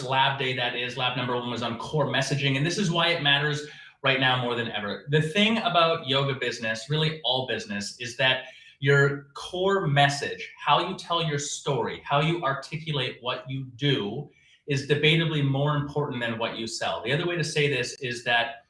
lab day, that is. Lab number 1 was on core messaging, and this is why it matters right now more than ever. The thing about yoga business, really all business, is that your core message, how you tell your story, how you articulate what you do, is debatably more important than what you sell. The other way to say this is that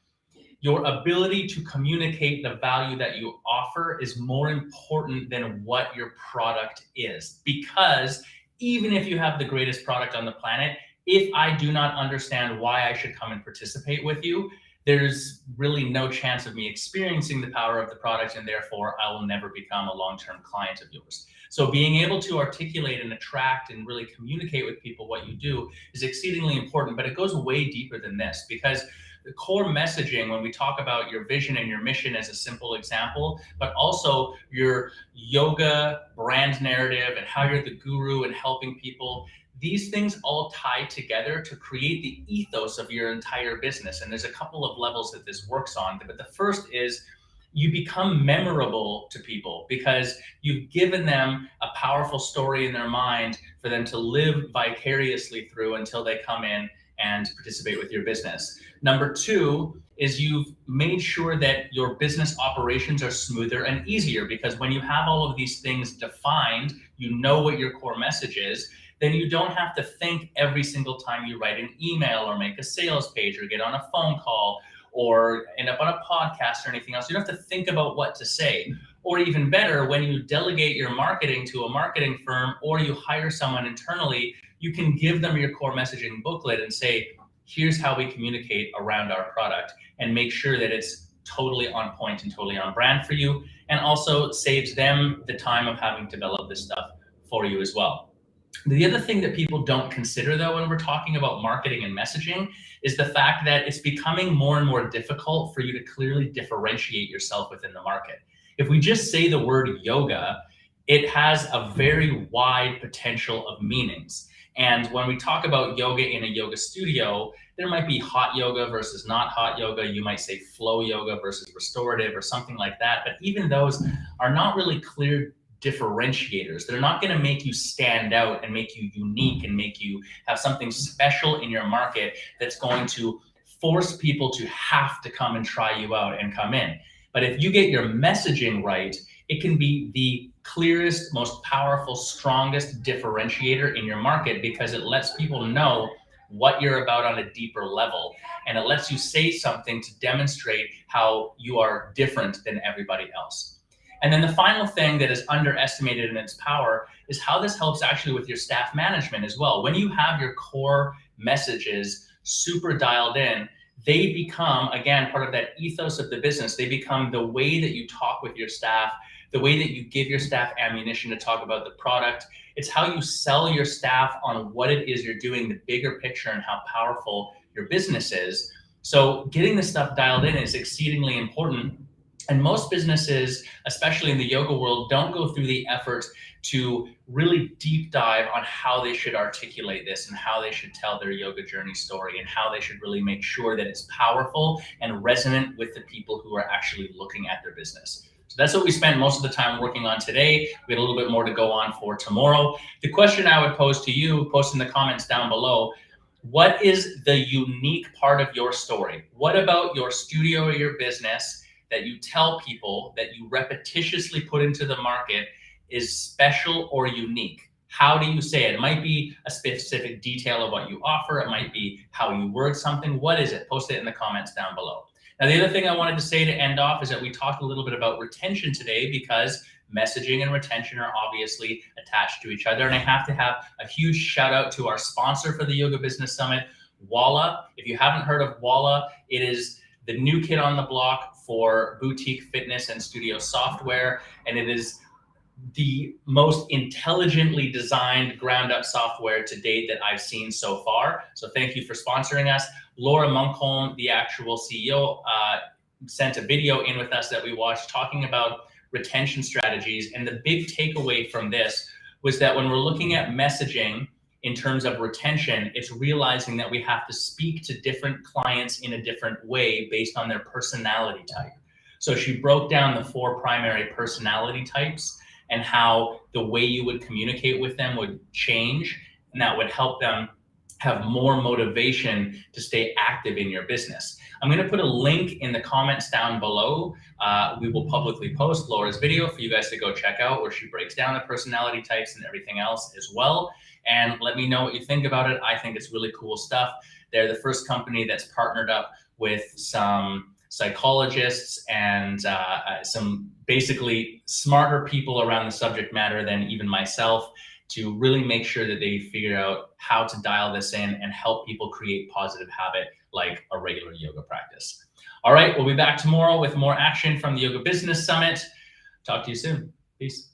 your ability to communicate the value that you offer is more important than what your product is. Because even if you have the greatest product on the planet, if I do not understand why I should come and participate with you, there's really no chance of me experiencing the power of the product, and therefore I will never become a long-term client of yours. So being able to articulate and attract and really communicate with people what you do is exceedingly important, but it goes way deeper than this, because the core messaging, when we talk about your vision and your mission as a simple example, but also your yoga brand narrative and how you're the guru and helping people, these things all tie together to create the ethos of your entire business. And there's a couple of levels that this works on, but the first is you become memorable to people because you've given them a powerful story in their mind for them to live vicariously through until they come in and participate with your business. Number 2 is you've made sure that your business operations are smoother and easier, because when you have all of these things defined, you know what your core message is, then you don't have to think every single time you write an email or make a sales page or get on a phone call or end up on a podcast or anything else. You don't have to think about what to say. Or even better, when you delegate your marketing to a marketing firm or you hire someone internally, you can give them your core messaging booklet and say, here's how we communicate around our product, and make sure that it's totally on point and totally on brand for you, and also saves them the time of having to develop this stuff for you as well. The other thing that people don't consider, though, when we're talking about marketing and messaging is the fact that it's becoming more and more difficult for you to clearly differentiate yourself within the market. If we just say the word yoga, it has a very wide potential of meanings. And when we talk about yoga in a yoga studio, there might be hot yoga versus not hot yoga. You might say flow yoga versus restorative or something like that. But even those are not really clear differentiators. They're not going to make you stand out and make you unique and make you have something special in your market that's going to force people to have to come and try you out and come in. But if you get your messaging right, it can be the clearest, most powerful, strongest differentiator in your market, because it lets people know what you're about on a deeper level. And it lets you say something to demonstrate how you are different than everybody else. And then the final thing that is underestimated in its power is how this helps actually with your staff management as well. When you have your core messages super dialed in, they become, again, part of that ethos of the business. They become the way that you talk with your staff, the way that you give your staff ammunition to talk about the product. It's how you sell your staff on what it is you're doing, the bigger picture, and how powerful your business is. So getting this stuff dialed in is exceedingly important. And most businesses, especially in the yoga world, don't go through the effort to really deep dive on how they should articulate this and how they should tell their yoga journey story and how they should really make sure that it's powerful and resonant with the people who are actually looking at their business. So that's what we spent most of the time working on today. We had a little bit more to go on for tomorrow. The question I would pose to you, post in the comments down below, what is the unique part of your story? What about your studio or your business that you tell people, that you repetitiously put into the market, is special or unique? How do you say it? It might be a specific detail of what you offer. It might be how you word something. What is it? Post it in the comments down below. Now, the other thing I wanted to say to end off is that we talked a little bit about retention today, because messaging and retention are obviously attached to each other. And I have to have a huge shout out to our sponsor for the Yoga Business Summit, Walla. If you haven't heard of Walla, it is the new kid on the block for boutique fitness and studio software. And it is the most intelligently designed ground up software to date that I've seen so far. So thank you for sponsoring us. Laura Munkholm, the actual CEO, sent a video in with us that we watched talking about retention strategies. And the big takeaway from this was that when we're looking at messaging in terms of retention, it's realizing that we have to speak to different clients in a different way based on their personality type. So she broke down the 4 primary personality types and how the way you would communicate with them would change, and that would help them have more motivation to stay active in your business. I'm going to put a link in the comments down below. We will publicly post Laura's video for you guys to go check out, where she breaks down the personality types and everything else as well. And let me know what you think about it. I think it's really cool stuff. They're the first company that's partnered up with some psychologists and some basically smarter people around the subject matter than even myself, to really make sure that they figure out how to dial this in and help people create positive habit like a regular yoga practice. All right, we'll be back tomorrow with more action from the Yoga Business Summit. Talk to you soon. Peace.